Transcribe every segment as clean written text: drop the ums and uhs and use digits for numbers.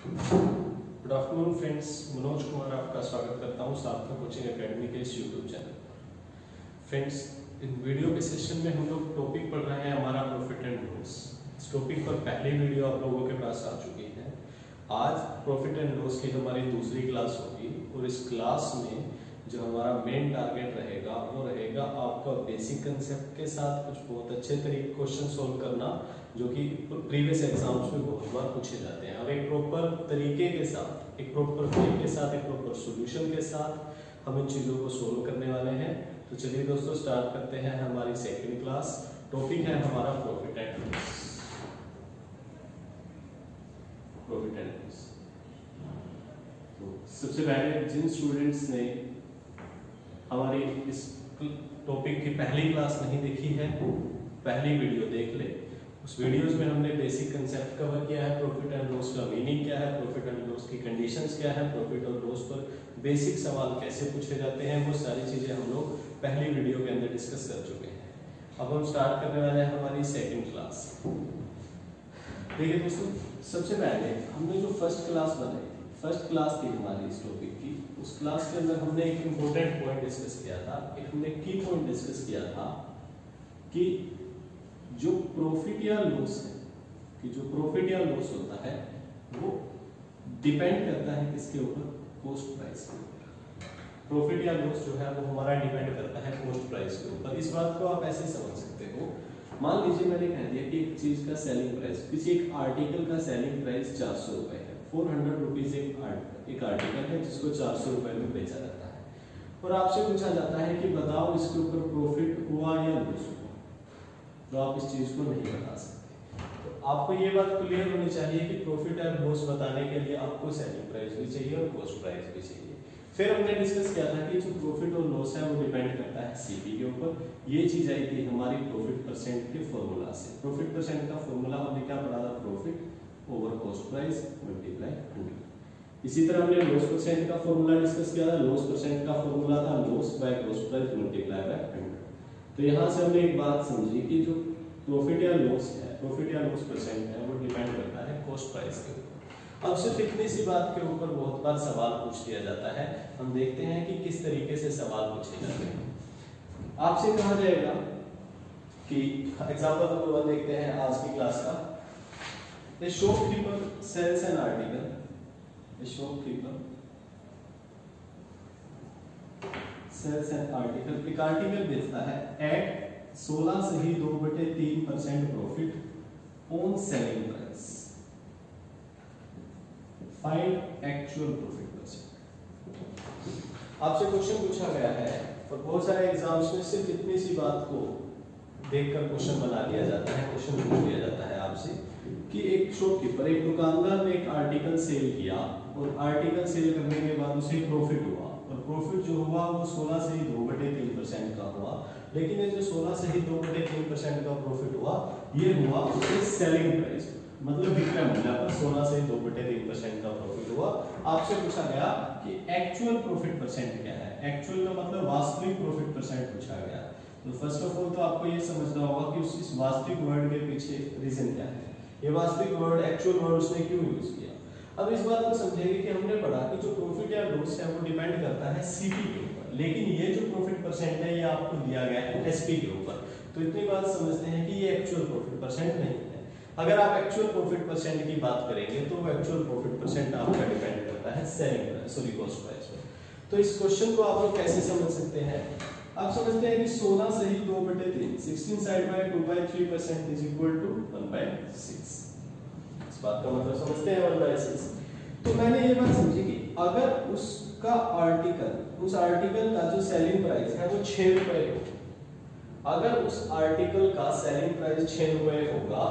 Good afternoon friends, Manoj Kumar आपका स्वागत करता हूं सार्थक कोचिंग एकेडमी के इस यूट्यूब चैनल। फ्रेंड्स, इन वीडियो के सेशन में हम लोग टॉपिक पढ़ रहे हैं हमारा प्रॉफिट एंड लॉस। इस टॉपिक पर पहली वीडियो आप लोगों के पास आ चुकी है। आज प्रॉफिट एंड लॉस की हमारी दूसरी क्लास होगी और इस क्लास में जो हमारा मेन टारगेट रहेगा वो रहेगा आपका बेसिक कंसेप्ट के साथ कुछ बहुत अच्छे तरीके क्वेश्चन सोल्व करना, जो कि प्रीवियस एग्जाम्स में बहुत बार पूछे जाते हैं। अब एक प्रॉपर तरीके के साथ, एक प्रॉपर वे के साथ, एक प्रॉपर सॉल्यूशन के साथ हम इन चीज़ों को सोल्व करने वाले हैं। तो चलिए दोस्तों, स्टार्ट करते हैं हमारी सेकंड क्लास। टॉपिक है हमारा profit and loss. Profit and loss. तो सबसे पहले जिन स्टूडेंट्स ने हमारी इस टॉपिक की पहली क्लास नहीं देखी है, पहली वीडियो देख ले। उस वीडियोस में हमने बेसिक कंसेप्ट कवर किया है, प्रॉफिट एंड लॉस का मीनिंग क्या है, प्रॉफिट एंड लॉस की कंडीशंस क्या है, प्रॉफिट और लॉस पर बेसिक सवाल कैसे पूछे जाते हैं, वो सारी चीजें हम लोग पहली वीडियो के अंदर डिस्कस कर चुके हैं। अब हम स्टार्ट करने वाले हैं हमारी सेकंड क्लास। देखिए दोस्तों, सबसे पहले हमने जो फर्स्ट क्लास बनाई, फर्स्ट क्लास थी हमारी इस टॉपिक की, उस क्लास के अंदर हमने एक इम्पोर्टेंट पॉइंट डिस्कस किया था, एक हमने की पॉइंट डिस्कस किया था कि जो प्रॉफिट या लॉस है, कि जो प्रॉफिट या लॉस होता है वो डिपेंड करता है किसके ऊपर, कॉस्ट प्राइस के ऊपर। प्रॉफिट या लॉस जो है वो हमारा डिपेंड करता है कॉस्ट प्राइस के ऊपर। इस बात को आप ऐसे समझ सकते हो, मान लीजिए मैंने कह दिया कि एक चीज का सेलिंग प्राइस, किसी एक आर्टिकल का सेलिंग प्राइस 400 रुपए है। 400 रुपीज एक आर्टिकल है जिसको 400 रुपए में बेचा जाता है, और आपसे पूछा जाता है कि बताओ इसके ऊपर प्रॉफिट हुआ या लॉस हुआ, तो आप इस चीज को नहीं बता सकते। तो आपको ये बात क्लियर होनी चाहिए कि प्रॉफिट एंड लॉस बताने के लिए आपको सेलिंग प्राइस भी चाहिए और कॉस्ट प्राइस भी चाहिए। फिर हमने डिस्कस किया था कि जो प्रॉफिट और लॉस है वो डिपेंड करता है सीपी के ऊपर। ये चीज आई थी हमारी प्रॉफिट परसेंट के फॉर्मूला से। प्रॉफिट परसेंट का फॉर्मूला हमने क्या पढ़ा था, profit over cost price multiply 100। इसी तरह हमने लॉस परसेंट का फॉर्मूला डिस्कस किया था। लॉस परसेंट का फॉर्मूला था loss by cost price multiply by 100। तो यहाँ से हमने एक बात समझी कि जो प्रॉफिट या लॉस है, प्रॉफिट या लॉस परसेंट है, वो डिपेंड करता है कॉस्ट प्राइस के ऊपर। अब सिर्फ इतनी सी बात के ऊपर बहुत बार सवाल पूछ लिया जाता है। हम देखते हैं कि किस तरीके से सवाल पूछे जाते हैं। आपसे कहा जाएगा कि एग्जांपल नंबर 1 देखते हैं आज की क्लास का। A shopkeeper sells an article. A shopkeeper sells an article. एक आर्टिकल बेचता है at 16 से ही 2/3% profit on selling price. Find actual profit percent. आपसे क्वेश्चन पूछा गया है और बहुत सारे एग्जाम्स में सिर्फ इतनी सी बात को देखकर क्वेश्चन बना लिया जाता है, क्वेश्चन पूछ लिया जाता है आपसे कि एक शॉपकीपर, एक दुकानदार ने एक आर्टिकल सेल किया और आर्टिकल सेल करने के बाद उसे प्रॉफिट हुआ, और प्रॉफिट जो हुआ वो 16 से ही 2/3% का हुआ। लेकिन ये जो 16 से ही 2/3% का प्रॉफिट हुआ, ये हुआ उसके सेलिंग प्राइस, मतलब विक्रय मूल्य पर 16 से 2/3% का प्रॉफिट हुआ। आपसे पूछा गया कि एक्चुअल प्रॉफिट परसेंट क्या है। एक्चुअल का मतलब वास्तविक प्रॉफिट परसेंट पूछा गया। तो फर्स्ट ऑफ ऑल तो आपको ये समझना होगा कि उस वास्तविक वर्ड के पीछे रीजन क्या है, ये वास्तविक वर्ड, एक्चुअल वर्ड उसने क्यों यूज किया। अब इस बात को समझेंगे कि हमने पढ़ा कि जो प्रॉफिट या लॉस है वो डिपेंड करता है सीपी के ऊपर, लेकिन ये जो प्रॉफिट परसेंट है ये आपको दिया गया है एसपी के ऊपर। तो इतनी बात समझते हैं कि ये एक्चुअल प्रॉफिट परसेंट नहीं है। अगर आप एक्चुअल प्रॉफिट परसेंट की बात करेंगे तो वो एक्चुअल प्रॉफिट परसेंट आपका डिपेंड करता है सेलिंग कॉस्ट प्राइस पर। तो इस क्वेश्चन को आप लोग कैसे समझ सकते हैं, आप समझते हैं कि 16 से ही 2/3, 16 side by 2/3% is equal to 1/6। इस बात का मतलब समझते हैं 1/6। तो मैंने ये बात समझी कि अगर उसका आर्टिकल, उस आर्टिकल का जो सेलिंग प्राइस है वो 6 रुपए हो, अगर उस आर्टिकल का सेलिंग प्राइस 6 रुपए होगा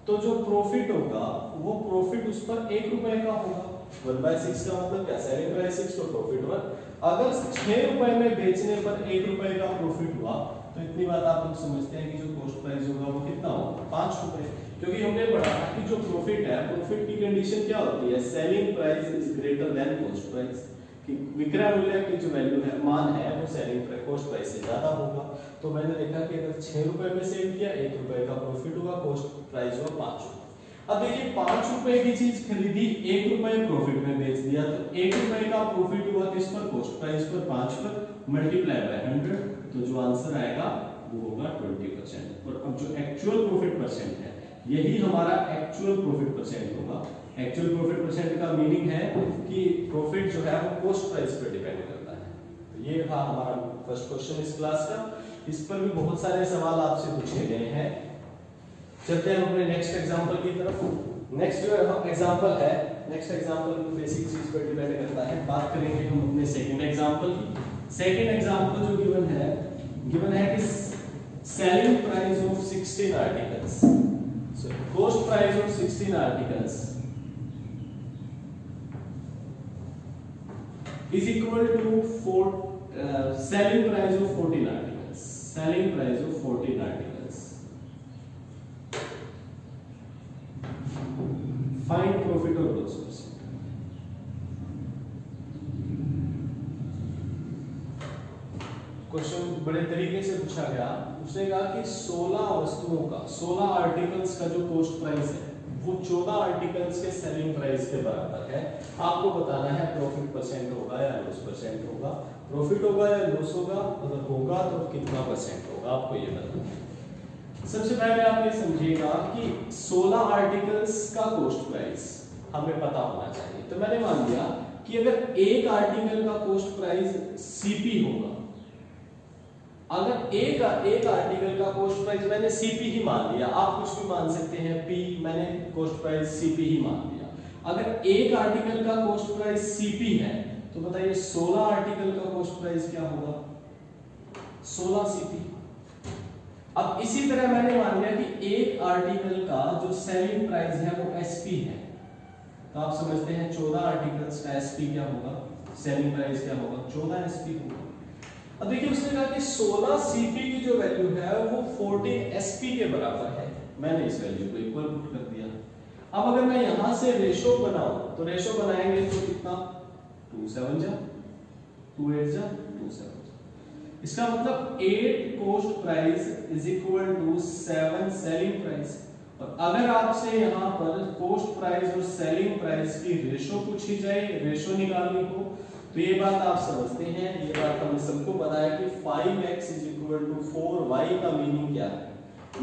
तो जो प्रॉफिट होगा वो प्रॉफिट उस पर 1 रुपए का होगा। 1/6 का मतलब क्या, सेलिंग प्राइस 6 तो प्रॉफिट 1। अगर 6 रुपए में बेचने पर 1 रुपए का प्रॉफिट हुआ तो इतनी बात आप लोग समझते हैं कि जो कॉस्ट प्राइस होगा वो कितना होगा, 5 रुपए। क्योंकि हमने पढ़ा था कि जो प्रॉफिट है, प्रॉफिट की कंडीशन क्या होती है, selling price is greater than cost price, कि विक्रय मूल्य की जो वैल्यू है, मान है, वो सेलिंग प्राइस कॉस्ट प्राइस से ज्यादा होगा। तो मैंने देखा कि अगर 6 रुपए में सेल किया, 1 रुपए का प्रॉफिट हुआ, कॉस्ट प्राइस हुआ 5 रुपए। अब देखिए 5 रुपए की चीज खरीदी, 1 रुपए प्रॉफिट में बेच दिया, तो 1 रुपए का प्रॉफिट हुआ किस पर, कॉस्ट प्राइस पर, 5 पर, मल्टीप्लाई बाय 100, तो जो आंसर आएगा वो होगा 20%। और अब जो एक्चुअल प्रॉफिट परसेंट है, यही हमारा एक्चुअल प्रॉफिट परसेंट होगा। एक्चुअल प्रॉफिट परसेंट का मीनिंग है कि प्रॉफिट जो है वो कॉस्ट प्राइस पर डिपेंड करता है। तो ये था हमारा फर्स्ट क्वेश्चन इस क्लास का। इस पर भी बहुत सारे सवाल आपसे पूछे गए हैं। चलते हैं अपने नेक्स्ट एग्जांपल की तरफ। नेक्स्ट जो एग्जांपल है, नेक्स्ट एग्जांपल बेसिक चीज पर डिपेंड करता है। बात करेंगे हम अपने सेकंड एग्जांपल की। सेकंड एग्जांपल जो गिवन है कि selling price of 16 articles, so cost price of 16 articles is equal to selling price of 14 articles. Selling price of 14 articles, find profit और लॉस परसेंट। क्वेश्चन बड़े तरीके से पूछा गया। उसने कहा कि 16 वस्तुओं का, 16 आर्टिकल्स का जो कॉस्ट प्राइस है वो 14 आर्टिकल्स के सेलिंग प्राइस के बराबर है। आपको बताना है प्रॉफिट परसेंट होगा या लॉस परसेंट होगा, प्रॉफिट होगा या लॉस होगा, अगर होगा तो कितना परसेंट होगा, आपको ये बताना है। सबसे पहले आप ये समझिएगा कि 16 आर्टिकल्स का कॉस्ट प्राइस हमें पता होना चाहिए। तो मैंने मान लिया कि अगर एक आर्टिकल का कॉस्ट प्राइस सीपी होगा, अगर एक आर्टिकल का कॉस्ट प्राइस मैंने सीपी ही मान लिया, आप कुछ भी मान सकते हैं, पी, मैंने कॉस्ट प्राइस सीपी ही मान लिया। अगर एक आर्टिकल का कॉस्ट प्राइस सीपी है तो बताइए 16 आर्टिकल का कॉस्ट प्राइस क्या होगा, 16 सीपी। अब इसी तरह मैंने मान लिया कि एक आर्टिकल का जो सेलिंग प्राइस है वो एसपी है, तो आप समझते हैं 14 आर्टिकल्स का एसपी क्या होगा, सेलिंग प्राइस क्या होगा, 14 एसपी होगा। अब देखिए उसने कहा कि 16 सीपी की जो वैल्यू है वो 14 एसपी के बराबर है। मैंने इस वैल्यू को इक्वल पुट कर दिया। अब अगर मैं यहां से रेशो बनाऊं तो रेशो बनाएंगे तो कितना, 2 7 जा 2 8 जा 2 7 जा। इसका मतलब 8 cost price is equal to 7 selling price. और अगर आपसे यहां पर कॉस्ट प्राइस और सेलिंग प्राइस की रेशो पूछी जाए, रेशो निकालनी हो, तो ये बात आप समझते हैं, ये बात हमें सबको पता है कि 5x is equal to 4y का मीनिंग क्या है।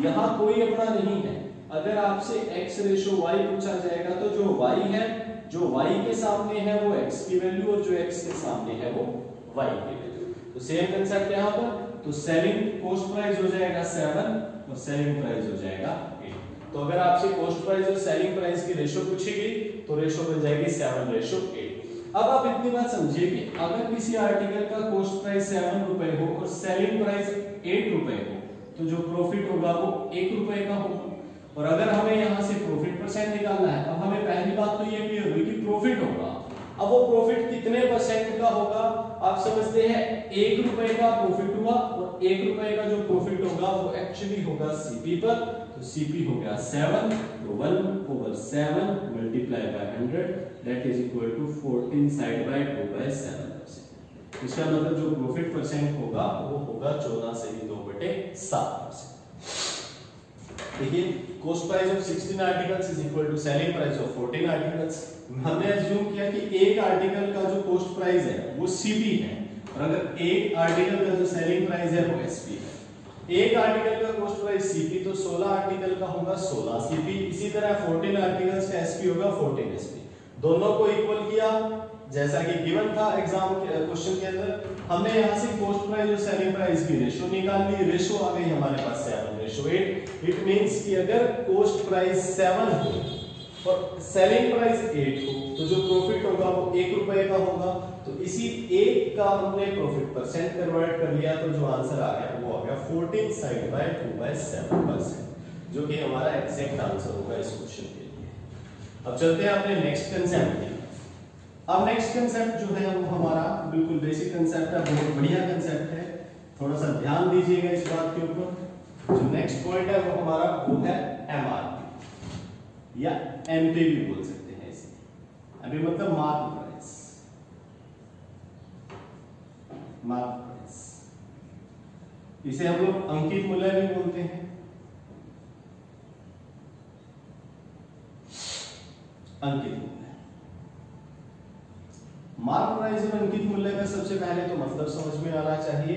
यहाँ कोई अपना नहीं है। अगर आपसे x रेशो y पूछा जाएगा तो जो y है, जो y के सामने है वो x की वैल्यू, और जो x के सामने है वो y की वैल्यू। तो सेम कंसेप्ट यहाँ पर, तो सेलिंग कॉस्ट प्राइस हो जाएगा 7 और सेलिंग प्राइस हो जाएगा 8। तो अगर आपसे कॉस्ट प्राइस और सेलिंग प्राइस की रेशो पूछी गई तो रेशो बन जाएगी 7:8। अब आप इतनी बात समझिए कि अगर किसी आर्टिकल का कॉस्ट प्राइस 7 रुपए हो और सेलिंग प्राइस 8 रुपए हो, तो जो प्रॉफिट होगा वो 1 रुपए का होगा। और अगर हमें यहाँ से प्रॉफिट परसेंट निकालना है, अब हमें पहली बात तो ये क्लियर हुई कि प्रॉफिट होगा। अब वो प्रॉफिट कितने परसेंट का होगा, आप समझते हैं 1 रुपए का प्रॉफिट हुआ, और 1 रुपए का जो प्रॉफिट होगा वो एक्चुअली होगा सीपी पर, तो सीपी हो गया 7, तो 1/7 multiply by 100 that is equal to 14 side by 2/7%। इसका मतलब जो प्रॉफिट परसेंट होगा वो होगा 14 से ही 2/7%। देखिए cost price of 16 articles is equal to selling price of 14 articles. हमने अज्यूम किया कि एक आर्टिकल का जो कॉस्ट प्राइस है वो सीपी है, और अगर एक आर्टिकल का जो सेलिंग प्राइस है वो एसपी है। एक आर्टिकल का कॉस्ट प्राइस सीपी, तो 16 आर्टिकल का होगा 16 सीपी। इसी तरह 14 आर्टिकल्स का एसपी होगा 14 एसपी। दोनों को इक्वल किया जैसा कि गिवन था एग्जाम के क्वेश्चन के अंदर। हमने यहां से कॉस्ट प्राइस और सेलिंग प्राइस की रेशो निकाल ली। रेशो आ गई हमारे पास 7:8। इट मींस कि अगर कॉस्ट प्राइस 7 हो और सेलिंग प्राइस 8 हो तो जो प्रॉफिट होगा वो 1 रुपए का होगा। तो इसी 1 का हमने प्रॉफिट परसेंट कन्वर्ट कर लिया, तो जो आंसर आ गया वो आ गया 14 साइड बाय 2/7%, जो कि हमारा एग्जैक्ट आंसर होगा इस क्वेश्चन के लिए। अब चलते हैं अपने नेक्स्ट कंसेप्ट की। अब नेक्स्ट कंसेप्ट जो है वो हमारा बिल्कुल बेसिक कंसेप्ट है, बहुत बढ़िया कंसेप्ट है, थोड़ा सा ध्यान दीजिएगा इस बात के ऊपर। जो नेक्स्ट पॉइंट है वो हमारा वो है एमआरपी या एमपी भी बोल सकते हैं इसे। अभी मतलब मार्क प्राइस, मार्क प्राइस, इसे हम लोग अंकित मूल्य भी बोलते हैं। अंकित मूल्य। मार्क प्राइस और अंकित मूल्य का सबसे पहले तो मतलब समझ में आना चाहिए।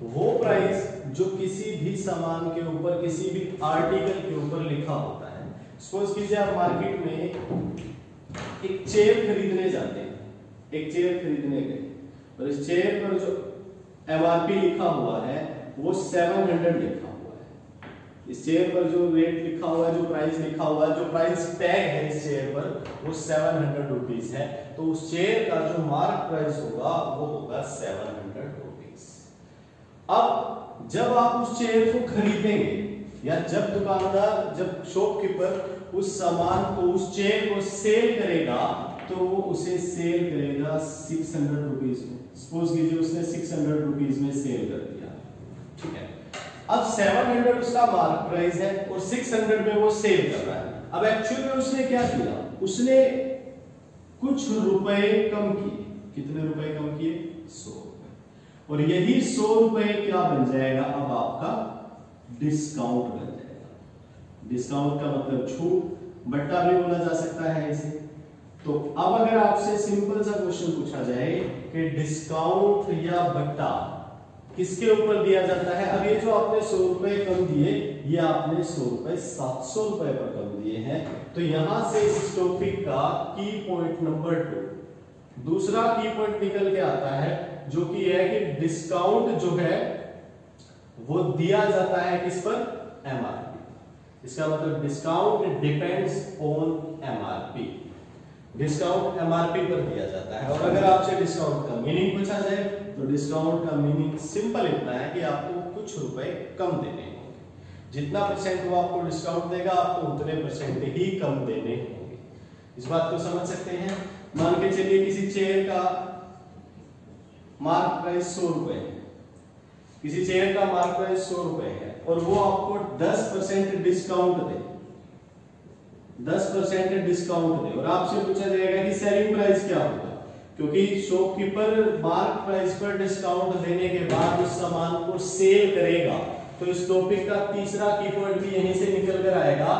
वो प्राइस जो किसी भी सामान के ऊपर, किसी भी आर्टिकल के ऊपर लिखा होता है। सपोज कीजिए आप मार्केट में एक चेयर खरीदने जाते हैं, एक चेयर खरीदने गए और इस चेयर पर जो MRP लिखा हुआ है वो 700 लिखा हुआ है। इस चेयर पर जो रेट लिखा हुआ है, जो प्राइस लिखा हुआ है, जो प्राइस टैग है इस चेयर पर वो 700 रुपीज है। तो उस चेयर का जो मार्क प्राइस होगा वो होगा 700 रुपीज। अब जब आप उस चेयर को खरीदेंगे या जब दुकानदार, जब शॉपकीपर उस सामान को, उस चेयर को सेल करेगा तो वो उसे सेल करेगा 600 रुपीज में। सपोज कीजिए उसने 600 रुपीज में सेल कर दिया, ठीक है। अब 700 उसका मार्क प्राइस है और 600 में वो सेल कर रहा है। अब एक्चुअल में उसने क्या किया, उसने कुछ रुपए कम किए। कितने रुपए कम किए? 100 रुपए। और यही 100 रुपए क्या बन जाएगा अब आपका? डिस्काउंट बन जाएगा। डिस्काउंट का मतलब छूट, बट्टा भी बोला जा सकता है इसे। तो अब अगर आपसे सिंपल सा क्वेश्चन पूछा जाए कि डिस्काउंट या बट्टा किसके ऊपर दिया जाता है, अब ये जो आपने 100 रुपए कम दिए, ये आपने 100 रुपए 700 रुपए पर कम दिए हैं। तो यहां से इस टॉपिक का की पॉइंट नंबर 2, दूसरा की पॉइंट निकल के आता है, जो कि है कि डिस्काउंट जो है वो दिया जाता है किस पर? MRP। इसका मतलब discount depends on MRP। Discount MRP पर दिया जाता है। और अगर आपसे डिस्काउंट का मीनिंग पूछा जाए तो डिस्काउंट का मीनिंग सिंपल इतना है कि आपको कुछ रुपए कम देने होंगे। जितना परसेंट वो आपको डिस्काउंट देगा, आपको उतने परसेंट ही कम देने होंगे। इस बात को समझ सकते हैं। मान के चलिए किसी चेयर का मार्क प्राइस 100 रुपए है, किसी चेयर का मार्क प्राइस 100 रुपए है और वो आपको 10% डिस्काउंट दे, 10% डिस्काउंट दे, और आपसे पूछा जाएगा कि सेलिंग प्राइस क्या होगा, क्योंकि शॉपकीपर मार्क प्राइस पर डिस्काउंट देने के बाद उस सामान को सेल करेगा। तो इस टॉपिक का तीसरा की पॉइंट भी यहीं से निकल कर आएगा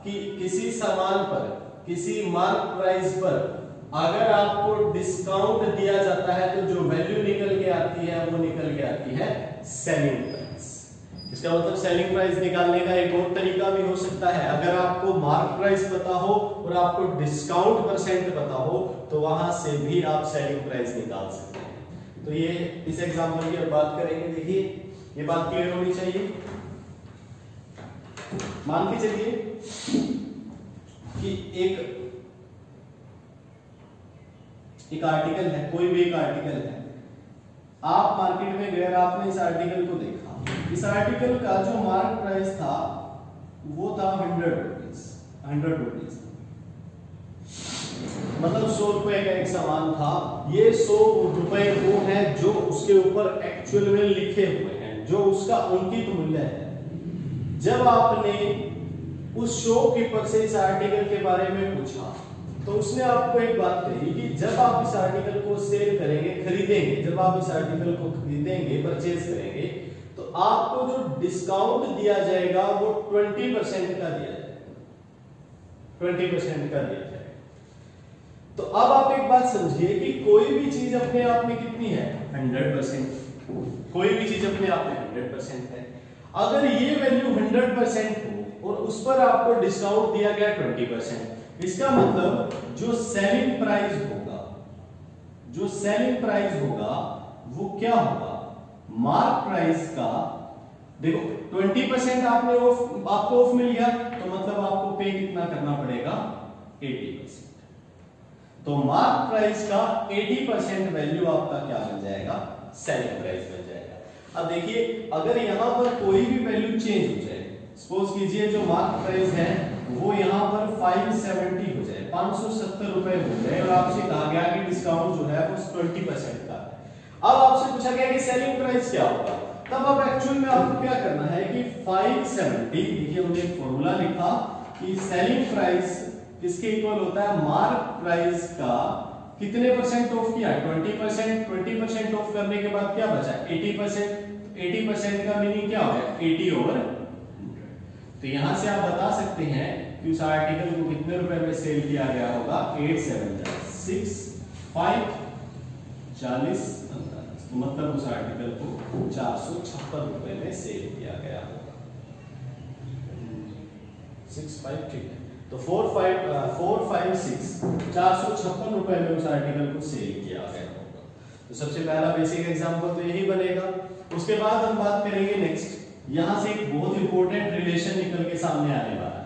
कि किसी सामान पर, किसी मार्क प्राइस पर अगर आपको डिस्काउंट दिया जाता है तो जो वैल्यू निकल के आती है वो निकल के आती है सेलिंग प्राइस। इसका मतलब सेलिंग प्राइस निकालने का एक और तरीका भी हो सकता है। अगर आपको मार्क प्राइस पता हो और आपको डिस्काउंट परसेंट पता हो तो वहां से भी आप सेलिंग प्राइस निकाल सकते हैं। तो ये इस एग्जांपल की बात करेंगे। देखिए ये बात क्लियर होनी चाहिए। मान के चलिए कि एक आर्टिकल है, कोई भी एक आर्टिकल है, आप मार्केट में गए, आपने इस आर्टिकल को देखा। इस आर्टिकल का जो मार्क प्राइस था वो था 100 रुपीज, मतलब 100 रुपए का एक सामान था। ये 100 रुपए वो है जो उसके ऊपर एक्चुअल में लिखे हुए हैं, जो उसका अंकित मूल्य है। जब आपने उस शॉपकीपर से इस आर्टिकल के बारे में पूछा तो उसने आपको एक बात कही कि जब आप इस आर्टिकल को सेल करेंगे, खरीदेंगे, जब आप इस आर्टिकल को खरीदेंगे, परचेज करेंगे, तो आपको जो डिस्काउंट दिया जाएगा वो 20% का दिया जाएगा, 20% का दिया जाएगा। तो अब आप एक बात समझिए कि कोई भी चीज अपने आप में कितनी है? 100%। कोई भी चीज अपने आप में 100% है। अगर ये वैल्यू 100% हो और उस पर आपको डिस्काउंट दिया गया 20%, इसका मतलब जो सेलिंग प्राइस होगा, जो सेलिंग प्राइस होगा वो क्या होगा? मार्क प्राइस का, देखो 20% आपको ऑफ मिल गया तो मतलब आपको पे कितना करना पड़ेगा? 80%। तो मार्क प्राइस का 80% वैल्यू आपका क्या बन जाएगा? सेलिंग प्राइस बन जाएगा। अब देखिए अगर यहां पर कोई भी वैल्यू चेंज हो जाए, सपोज कीजिए जो मार्क प्राइस है वो यहाँ पर 570 हो जाए, 570 रुपए हो जाए, और आपसे कहा गया कि डिस्काउंट जो है वो 20% का है। अब आपसे पूछा गया कि सेलिंग प्राइस क्या होगा, तब अब एक्चुअल में आपको क्या करना है कि 570, देखिए हमने एक फॉर्मूला लिखा कि सेलिंग प्राइस किसके इक्वल होता है? मार्क प्राइस का कितने परसेंट ऑफ किया? 20%। 20% ऑफ करने के बाद क्या बचा? 80%। 80% का मीनिंग क्या हो गया? 80/100। तो यहां से आप बता सकते हैं कि उस आर्टिकल को कितने रुपए में सेल किया गया होगा, 8 7 6 5 40 45, तो मतलब उस आर्टिकल को 456 रुपए में सेल किया गया होगा। 6 5 ठीक है, तो 4 5 6 456 रुपए में उस आर्टिकल को सेल किया गया होगा। तो सबसे पहला बेसिक एग्जांपल तो यही बनेगा। उसके बाद हम बात करेंगे नेक्स्ट, यहां से एक बहुत इंपॉर्टेंट रिलेशन निकल के सामने आने वाला है।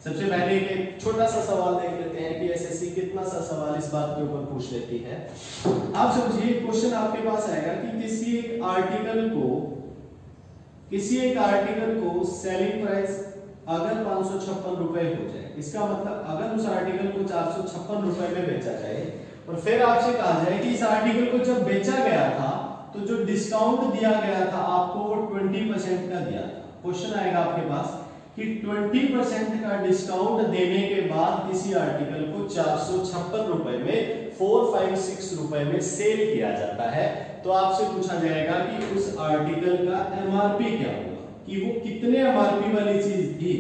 सबसे पहले एक छोटा सा सवाल देख लेते हैं कि एसएससी कितना सा सवाल इस बात के ऊपर पूछ लेती है। आप समझिए, क्वेश्चन आपके पास आएगा कि किसी एक आर्टिकल को सेलिंग प्राइस अगर 556 रुपए हो जाए, इसका मतलब अगर उस आर्टिकल को 456 रुपए में बेचा जाए और फिर आपसे कहा जाए कि इस आर्टिकल को जब बेचा गया था तो जो डिस्काउंट दिया गया था आपको वो 20% का दिया था। क्वेश्चन आएगा आपके पास कि 20% का डिस्काउंट देने के बाद किसी आर्टिकल को 456 रुपए में 456 रुपए में सेल किया जाता है, तो आपसे पूछा जाएगा कि उस आर्टिकल का एमआरपी क्या होगा, कि वो कितने एमआरपी वाली चीज थी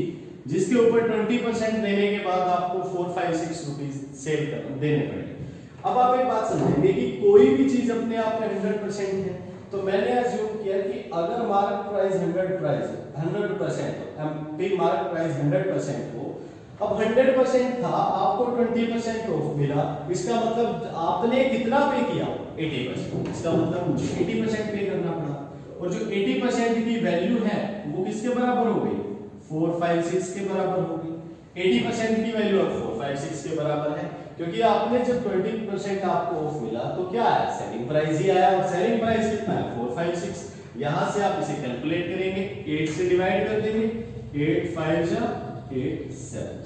जिसके ऊपर 20% देने के बाद आपको 456 रुपीस सेल देने पड़े। अब आप एक बात समझेंगे कि कोई भी चीज अपने आप में 100% है, तो मैंने अज्यूम किया कि अगर mark price 100% MP mark price 100% हो, अब 100% था, आपको 20% ऑफ मिला, इसका मतलब आपने कितना पे किया, 80%, इसका मतलब मुझे 80% पे करना पड़ा। और जो 80% की वैल्यू है वो किसके बराबर हो गई, 456 के बराबर हो गई। 80% की वैल्यू अब 456 के बराबर है, क्योंकि आपने जब 20% आपको ऑफ मिला तो क्या आया, सेलिंग प्राइस ही आया, और सेलिंग प्राइस कितना है, 456। यहां से आप इसे कैलकुलेट करेंगे, 8 से डिवाइड कर देंगे, 8 5 जा 8 7,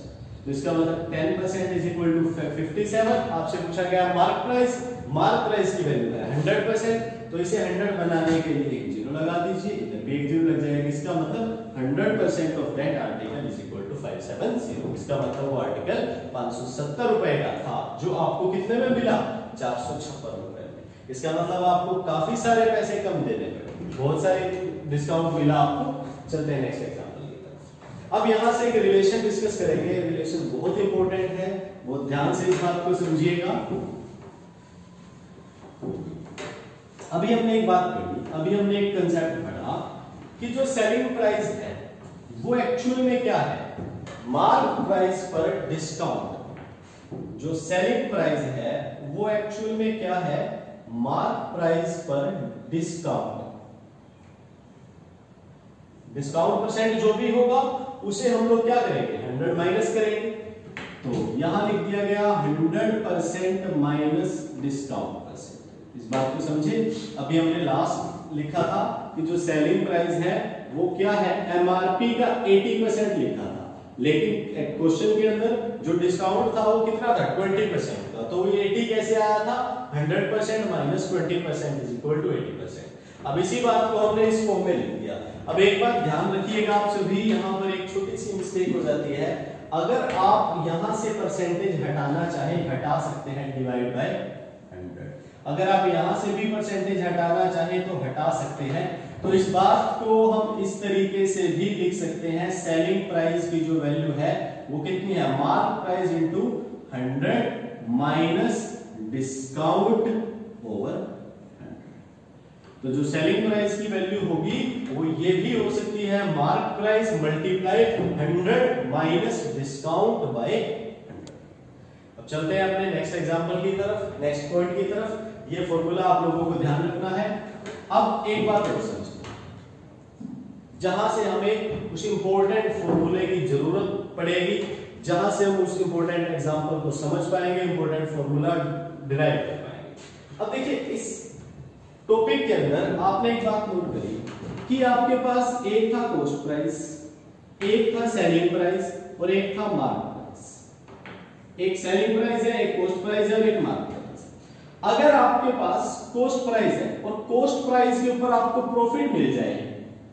तो इसका मतलब 10% इज इक्वल टू 57। आपसे पूछा गया मार्क प्राइस की वैल्यू है 100%, तो इसे 100 बनाने के लिए एक जीरो लगा दीजिए, इधर भी एक जीरो लग जाएगा। इसका मतलब 100% of that article is equal to 570। इसका मतलब वो आर्टिकल 570 रुपए का था, जो आपको कितने में मिला, 456 रुपए में। इसका मतलब आपको काफी सारे पैसे कम देने पड़े, बहुत सारे डिस्काउंट मिला आपको। चलते हैं नेक्स्ट एग्जांपल की तरफ। अब यहां से एक रिलेशन डिस्कस करेंगे। रिलेशन बहुत इंपॉर्टेंट है, बहुत ध्यान से इस बात को समझिएगा। अभी हमने एक बात पढ़ी, अभी हमने एक कंसेप्ट पढ़ा कि जो सेलिंग प्राइस है वो एक्चुअल में क्या है, मार्क प्राइस पर डिस्काउंट। जो सेलिंग प्राइस है वो एक्चुअल में क्या है, मार्क प्राइस पर डिस्काउंट। डिस्काउंट परसेंट जो भी होगा उसे हम लोग क्या करेंगे, 100 माइनस करेंगे। तो यहां लिख दिया गया 100% माइनस डिस्काउंट परसेंट। इस बात को समझे। अभी हमने लास्ट लिखा था कि जो सेलिंग प्राइस है वो क्या है, एमआरपी का 80% लिखा था, लेकिन क्वेश्चन के अंदर जो डिस्काउंट था वो कितना था, 20% का। तो ये 80 कैसे आया था, 100% माइनस 20% इज इक्वल टू 80%। अब इसी बात को हमने इस फॉर्म में लिख दिया। अब एक बात ध्यान रखिएगा आप सभी, यहाँ पर एक छोटी सी मिस्टेक हो जाती है। अगर आप यहां से परसेंटेज हटाना चाहें, हटा सकते हैं, डिवाइड बाय 100। अगर आप यहां से भी परसेंटेज हटाना चाहें तो हटा सकते हैं। तो इस बात को हम इस तरीके से भी लिख सकते हैं, सेलिंग प्राइस की जो वैल्यू है वो कितनी है, mark price into 100 minus discount over 100। तो जो सेलिंग प्राइस की वैल्यू होगी वो ये भी हो सकती है, mark price multiply 100 minus discount bye 100। अब चलते हैं अपने नेक्स्ट एग्जांपल की तरफ, नेक्स्ट पॉइंट की तरफ। ये फॉर्मूला आप लोगों को ध्यान रखना है। अब एक बात और समझो, जहां से हमें उस इंपॉर्टेंट फॉर्मूले की जरूरत पड़ेगी, जहां से हम उस इंपॉर्टेंट एग्जांपल को समझ पाएंगे, इंपॉर्टेंट फॉर्मूला डिराइव कर पाएंगे। अब देखिए, इस टॉपिक के अंदर आपने एक बात नोट करी कि आपके पास एक था कॉस्ट प्राइस, एक था सेलिंग प्राइस और एक था मार्क प्राइस। एक सेलिंग प्राइस है, एक कॉस्ट प्राइस है और एक मार्क प्राइस। अगर आपके पास कॉस्ट प्राइस है और कॉस्ट प्राइस के ऊपर आपको प्रॉफिट मिल जाए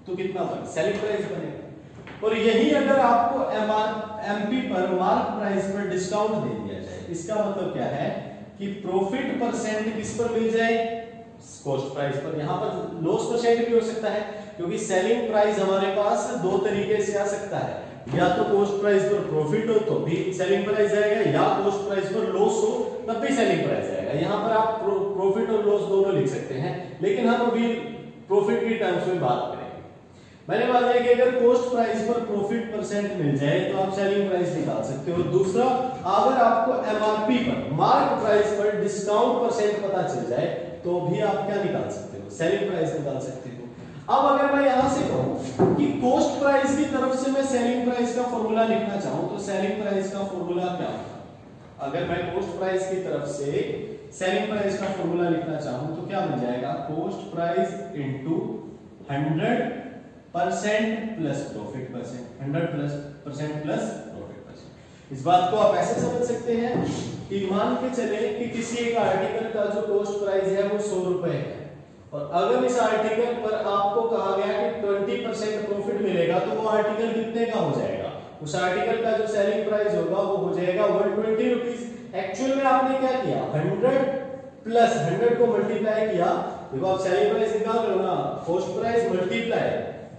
तो कितना बनेगा, सेलिंग प्राइस बनेगा। और यही अगर आपको एमपी पर मार्क प्राइस पर डिस्काउंट दे दिया जाए, इसका मतलब क्या है कि प्रॉफिट परसेंट किस पर मिल जाए, कॉस्ट प्राइस पर। यहां पर लॉस परसेंट भी हो सकता है, क्योंकि सेलिंग प्राइस हमारे पास दो तरीके से आ सकता है। या तो कॉस्ट प्राइस पर प्रॉफिट हो तो भी सेलिंग प्राइस आएगा, या कॉस्ट प्राइस पर लॉस हो तब भी सेलिंग प्राइस आएगा। यहाँ पर आप प्रॉफिट और लॉस दोनों लिख सकते हैं, लेकिन हम अभी प्रॉफिट की टर्म्स में बात करेंगे। मैंने बात है कि अगर कॉस्ट प्राइस पर प्रॉफिट परसेंट मिल जाए तो आप सेलिंग प्राइस निकाल सकते हो। दूसरा, अगर आपको एमआरपी पर, मार्क प्राइस पर डिस्काउंट परसेंट पता चल जाए तो भी आप क्या निकाल सकते हो, सेलिंग प्राइस निकाल सकते हो। अब अगर मैं यहां से कहूं कि कॉस्ट प्राइस की तरफ से मैं सेलिंग प्राइस का फॉर्मूला लिखना चाहूं तो सेलिंग प्राइस का फॉर्मूला क्या होगा? अगर मैं कॉस्ट प्राइस की तरफ से सेलिंग प्राइस का फॉर्मूला लिखना चाहूं तो क्या बन जाएगा? Cost price into 100% plus profit percent, 100% plus profit percent. इस बात को आप ऐसे समझ सकते हैं कि मान के चले कि किसी एक आर्टिकल का जो कॉस्ट प्राइस है वो 100 रुपए है, और अगर इस आर्टिकल पर आपको कहा गया कि 20% प्रॉफिट मिलेगा तो वो आर्टिकल कितने का हो जाएगा? उस आर्टिकल का जो सेलिंग प्राइस होगा वो हो जाएगा 120 रुपीस। एक्चुअल में आपने क्या किया? 100 प्लस 100 को मल्टीप्लाई किया। देखो आप सेलिंग प्राइस निकाल रहे हो ना, कॉस्ट प्राइस मल्टीप्लाई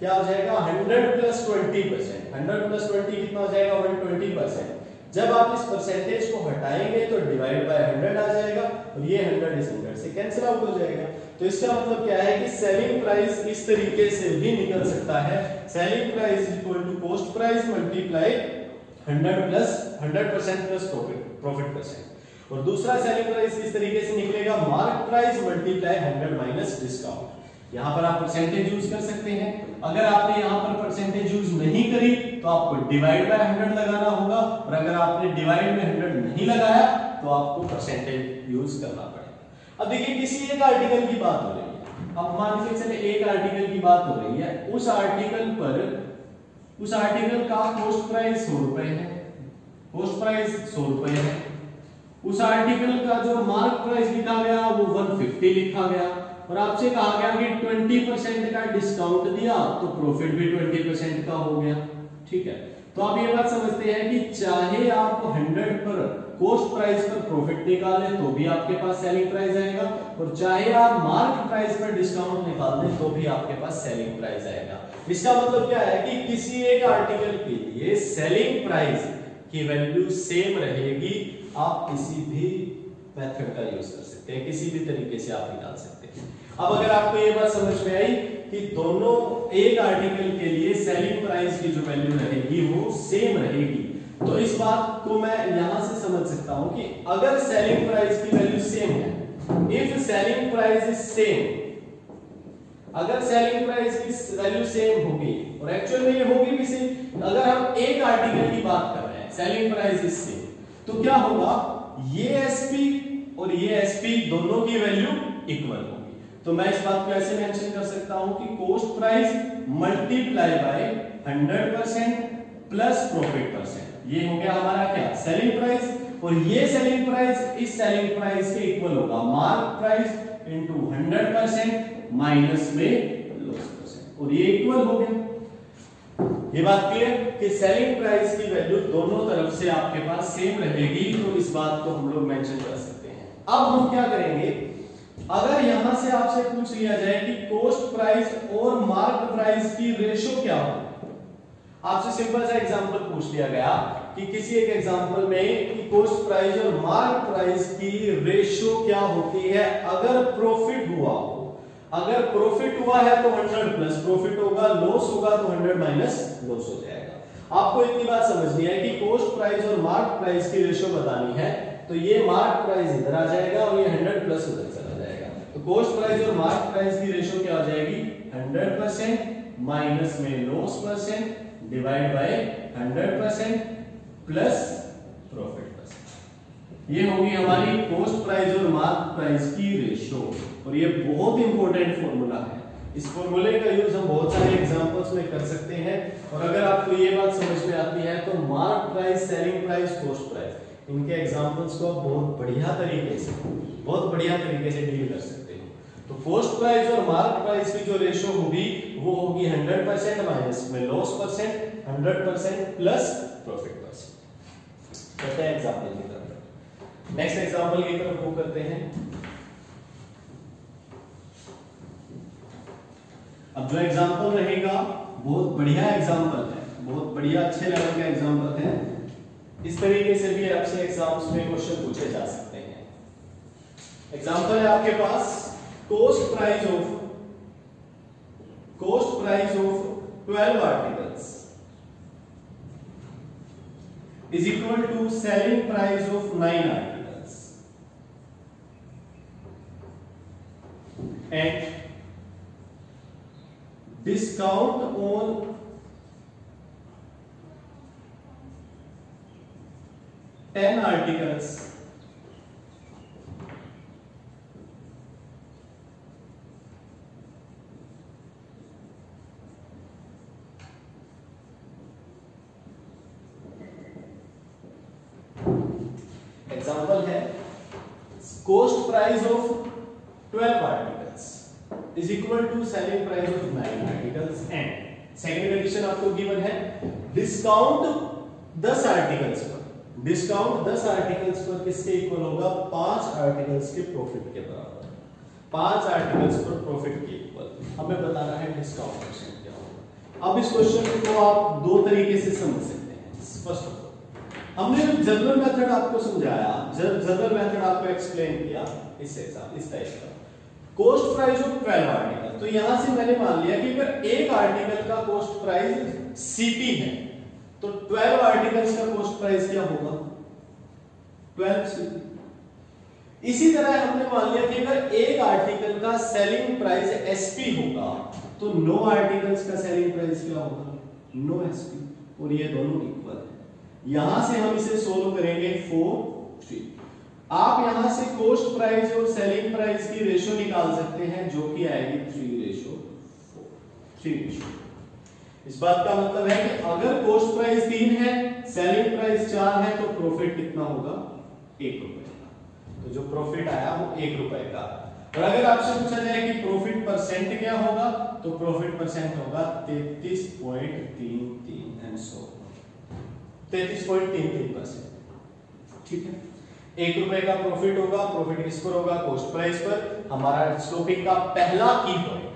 क्या हो जाएगा? 100 प्लस 20%। 100 प्लस 20 कितना हो जाएगा? 120%। जब आप इस परसेंटेज को हटाएंगे तो डिवाइड बाय 100 आ जाएगा, और ये 100 इस 100 से कैंसिल आउट हो जाएगा। तो इसका मतलब क्या है कि सेलिंग प्राइस इस तरीके से भी निकल सकता है, selling price equal to cost price multiply 100% plus profit percent. और दूसरा सेलिंग प्राइस इस तरीके से निकलेगा, mark price multiply 100 minus discount. यहां पर आप परसेंटेज यूज कर सकते हैं। अगर आपने यहां पर परसेंटेज यूज नहीं करी तो आपको डिवाइड बाय 100 लगाना होगा, और अगर आपने डिवाइड में 100 नहीं लगाया तो आपको परसेंटेज यूज करना पड़ेगा। अब देखिए किसी एक आर्टिकल की बात हो रही है, अब मान के चले एक आर्टिकल की बात हो रही है, उस आर्टिकल का कॉस्ट प्राइस 100 रुपए है, कॉस्ट प्राइस 100 रुपए है। उस आर्टिकल का जो मार्क प्राइस लिखा गया वो 150 लिखा गया, और आपसे कहा गया कि 20% का डिस्काउंट दिया तो प्रॉफिट भी 20% का हो गया। ठीक है, तो आप ये बात समझते हैं कि चाहे आप 100 पर कॉस्ट प्राइस पर प्रॉफिट निकालें तो भी आपके पास सेलिंग प्राइस आएगा, और चाहे आप मार्क प्राइस पर डिस्काउंट निकाल दें तो भी आपके पास सेलिंग प्राइस आएगा। इसका मतलब क्या है कि किसी एक आर्टिकल के लिए सेलिंग प्राइस की वैल्यू सेम रहेगी। आप किसी भी मेथड का यूज कर सकते हैं, किसी भी तरीके से आप निकाल सकते हैं। अब अगर आपको ये बात समझ में आई कि दोनों एक आर्टिकल के लिए सेलिंग प्राइस की जो वैल्यू रहेगी वो सेम रहेगी, तो इस बात को मैं यहां से समझ सकता हूं कि अगर सेलिंग प्राइस की वैल्यू सेम है, if selling price is same, अगर सेलिंग प्राइस की वैल्यू सेम होगी, और एक्चुअल में ये होगी भी सेम, अगर हम एक आर्टिकल की बात कर रहे हैं सेलिंग प्राइस इज सेम, तो क्या होगा? ये एसपी और ये एसपी दोनों की वैल्यू इक्वल होगी। तो मैं इस बात को ऐसे मेंशन कर सकता हूं कि cost price multiply by 100% plus profit percent, ये हो गया हमारा क्या? Selling price. और ये सेलिंग प्राइस इस सेलिंग प्राइस के इक्वल होगा मार्क प्राइस इनटू 100% माइनस में लॉस परसेंट, और ये इक्वल हो गया। ये बात क्लियर कि सेलिंग प्राइस की वैल्यू दोनों तरफ से आपके पास सेम रहेगी, तो इस बात को हम लोग मेंशन कर सकते हैं। अब हम क्या करेंगे, अगर यहां से आपसे पूछ लिया जाए कि कॉस्ट प्राइस और मार्क प्राइस की रेशो क्या हो, आपसे सिंपल सा एग्जांपल पूछ लिया गया कि किसी एक एग्जांपल में कि कॉस्ट प्राइस और मार्क प्राइस की रेशो क्या होती है अगर प्रॉफिट हुआ हो। अगर प्रॉफिट हुआ है तो 100 प्लस प्रॉफिट होगा, लॉस होगा तो 100 माइनस लॉस हो जाएगा। आपको इतनी बात समझनी है कि कॉस्ट प्राइस और मार्क प्राइस की रेशो बतानी है, तो ये मार्क प्राइस इधर आ जाएगा और ये 100 प्लस उधर चला जाएगा। तो कॉस्ट प्राइस और मार्क प्राइस की रेशो क्या हो जाएगी? 100% माइनस में loss percent divide by 100% plus profit percent. ये होगी हमारी कॉस्ट प्राइस और मार्क प्राइस की रेशो, और ये बहुत इंपॉर्टेंट फॉर्मूला है। इस फॉर्मूले का यूज हम बहुत सारे एग्जांपल्स में कर सकते हैं, और अगर आपको ये बात समझ में आती है तो mark price, selling price, cost price, इनके एग्जांपल्स को आप बहुत बढ़िया तरीके से डील कर सकते हो। तो कॉस्ट प्राइस और मार्क प्राइस की जो रेशो होगी वो होगी 100% माइनस में loss percent, 100% plus profit percent. करते हैं एग्जांपल की तरफ, नेक्स्ट एग्जांपल की तरफ मूव करते हैं। अब जो एग्जांपल रहेगा बहुत बढ़िया एग्जांपल है, बहुत बढ़िया अच्छे लेवल का एग्जाम्पल है। इस तरीके से भी आपसे एग्जाम्स में क्वेश्चन पूछे जा सकते हैं। एग्जाम्पल है आपके पास cost price of 12 articles is equal to selling price of 9 articles and discount on 10 articles example है cost price of 12 articles is equal to selling price of 9 articles and second condition आपको given है discount 10 articles पर किसके equal होगा 5 articles के profit के बराबर। 5 articles पर प्रॉफिट के इक्वल हमें बताना है डिस्काउंट परसेंट क्या होगा। अब इस क्वेश्चन को आप दो तरीके से समझ सकते हैं। फर्स्ट ऑफ ऑल हमने जनरल मेथड आपको समझाया, जनरल मेथड आपको एक्सप्लेन किया इस टाइप का कोस्ट प्राइस ऑफ 12 आर्टिकल। तो यहां से मैंने मान लिया कि अगर एक आर्टिकल का कोस्ट प्राइस सीपी है तो 12 आर्टिकल्स का कोस्ट प्राइस क्या होगा 12 सीपी। इसी तरह हमने मान लिया कि अगर एक आर्टिकल का सेलिंग प्राइस एसपी होगा तो 9 आर्टिकल्स का सेलिंग प्राइस क्या होगा 9 एसपी, और ये दोनों इक्वल है। यहां से हम इसे सोल्व करेंगे 4 3। आप यहां से कोस्ट प्राइस और सेलिंग प्राइस की रेशो निकाल सकते हैं जो कि आएगी 3:4। इस बात का मतलब है कि अगर कोस्ट प्राइस 3 है सेलिंग प्राइस 4 है तो प्रॉफिट कितना होगा 1 रुपए का। तो जो प्रॉफिट आया वो 1 रुपए का। और अगर आपसे पूछा जाए कि प्रॉफिट परसेंट क्या होगा तो प्रॉफिट परसेंट होगा 33.33 एंड सो 33.33%। ठीक है, 1 रुपए का प्रॉफिट होगा। प्रॉफिट किस पर होगा कोस्ट प्राइस पर। हमारा स्लोपिंग का पहला की पॉइंट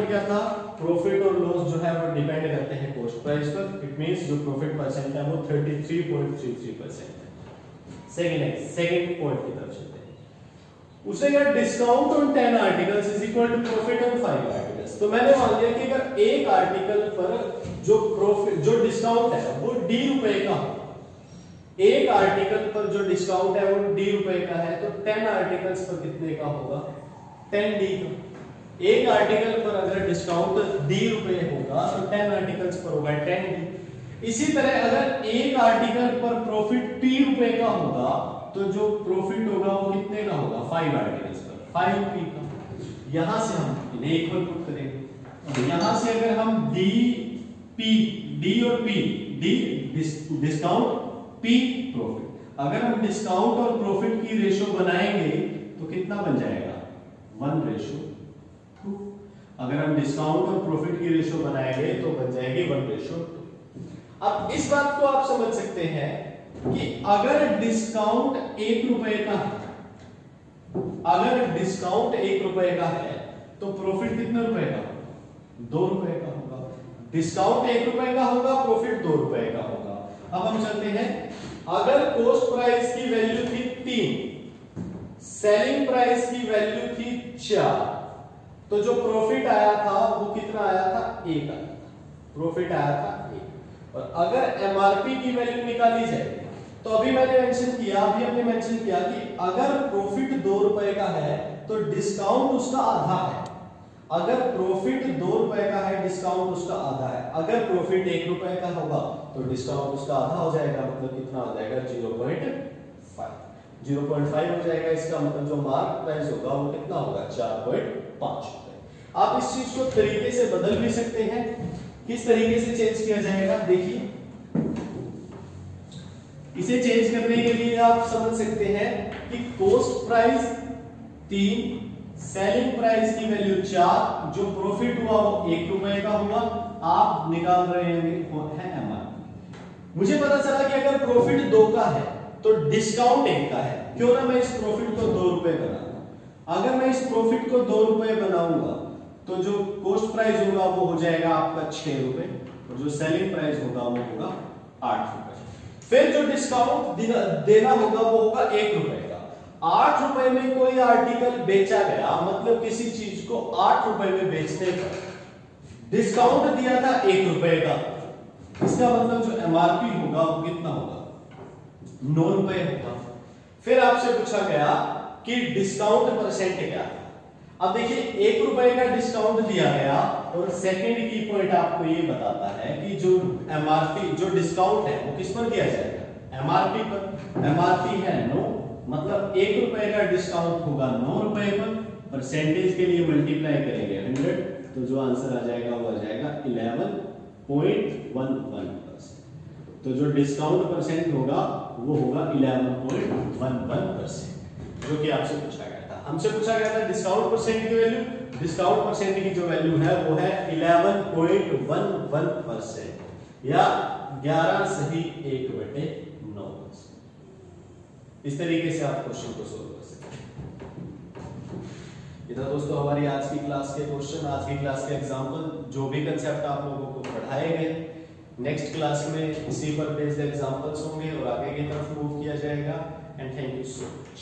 क्या था प्रॉफिट और लॉस जो है वो डिपेंड करते हैं कोस्ट प्राइस पर। इट मींस जो प्रॉफिट परसेंट है वो 33.33% है। सेकंड पॉइंट की तरफ चलते हैं। उसे अगर discount on 10 articles is equal to profit on 5 articles. तो मैंने मान लिया कि अगर एक आर्टिकल पर जो डिस्काउंट है वो D रुपए का हो, एक आर्टिकल पर जो डिस्काउंट है वो D रुपए का है तो 10 आर्टिकल्स पर कितने का होगा 10D का। एक आर्टिकल पर अगर डिस्काउंट D रुपए होगा तो 10 आर्टिकल्स पर होगा 10D। इसी तरह अगर एक आर्टिकल पर प्रॉफिट P रुपए का होगा तो जो प्रॉफिट होगा वो कितने का होगा 5 आर्टिकल्स पर 5P का। यहां से हम इन्हें इक्वल पुट करेंगे। यहां से अगर हम D और P डिस्काउंट P प्रॉफिट, अगर हम डिस्काउंट और प्रॉफिट की रेशो बनाएंगे तो कितना बन जाएगा 1:2। अगर हम डिस्काउंट और प्रॉफिट की रेशो बनाएंगे तो बन जाएगी 1:2। अब इस बात को आप समझ सकते हैं कि अगर डिस्काउंट 1 रुपए का है, अगर डिस्काउंट 1 रुपए का है तो प्रॉफिट कितने रुपए का 2 रुपए का होगा। डिस्काउंट 1 रुपए का होगा प्रॉफिट 2 रुपए का होगा। अब हम चलते हैं, अगर कॉस्ट प्राइस की वैल्यू थी 3, सेलिंग प्राइस की वैल्यू थी 4, तो जो प्रॉफिट आया था वो कितना आया था 1 आया था। प्रॉफिट आया था 1। और अगर एमआरपी की वैल्यू निकाली जाए तो अभी हमने मेंशन किया कि अगर प्रॉफिट 2 रुपए का है तो डिस्काउंट उसका आधा है। अगर प्रॉफिट 2 रुपए का है डिस्काउंट उसका आधा है। अगर प्रॉफिट 1 रुपए का होगा तो डिस्काउंट उसका आधा हो जाएगा, मतलब कितना हो जाएगा 0.5 हो जाएगा। इसका मतलब जो मार्क प्राइस होगा वो कितना होगा 4.5 रुपए। आप इस चीज को तरीके से बदल भी सकते हैं। किस तरीके से चेंज किया जाएगा देखिए, इसे चेंज करने के लिए आप समझ सकते हैं कि कॉस्ट प्राइस 3, सेलिंग प्राइस की वैल्यू 4, जो प्रॉफिट हुआ वो 1 रुपए का हुआ। आप निकाल रहे हैं एमआरपी। मुझे पता चला कि अगर प्रॉफिट 2 का है तो डिस्काउंट 1 का है, क्यों ना मैं इस प्रॉफिट को 2 रुपए बनाऊं। अगर मैं इस प्रॉफिट को 2 रुपए बनाऊंगा तो जो कॉस्ट प्राइस होगा वो हो जाएगा आपका 6 रुपए। और जो सेलिंग प्राइस होगा वो होगा 8 रुपए। फिर जो डिस्काउंट देना होगा वो होगा 1 रुपए का। 8 रुपए में कोई आर्टिकल बेचा गया, मतलब किसी चीज को 8 रुपए में बेचने पर डिस्काउंट दिया था 1 रुपए का, इसका मतलब जो एमआरपी होगा वो कितना होगा, 9 रुपए होगा। फिर आपसे पूछा गया कि डिस्काउंट परसेंट क्या है। अब देखिए 1 रुपए का डिस्काउंट दिया गया और सेकंड की पॉइंट आपको ये बताता है कि जो एमआरपी जो डिस्काउंट है वो किस पर दिया जाएगा, एमआरपी पर। एमआरपी है 9, मतलब 1 रुपए का डिस्काउंट होगा 9 रुपए पर, परसेंटेज के लिए मल्टीप्लाई करेंगे 100, तो जो आंसर आ जाएगा वो आ जाएगा 11.11%। तो जो डिस्काउंट परसेंट होगा वो होगा 11.11%, जो कि आपसे पूछा गया था। हमसे पूछा गया था डिस्काउंट परसेंट की वैल्यू, डिस्काउंट परसेंट की जो वैल्यू है वो है 11.11% या 11 सही 1/9। इस तरीके से आप क्वेश्चन को सोल्व कर सकते हैं। इधर दोस्तों हमारी आज की क्लास के क्वेश्चन, आज की क्लास के एग्जांपल, जो भी कंसेप्ट आप लोगों को पढ़ाए गए, नेक्स्ट क्लास में इसी पर बेस्ड एग्जांपल्स होंगे और आगे की तरफ मूव किया जाएगा। And thank you so much.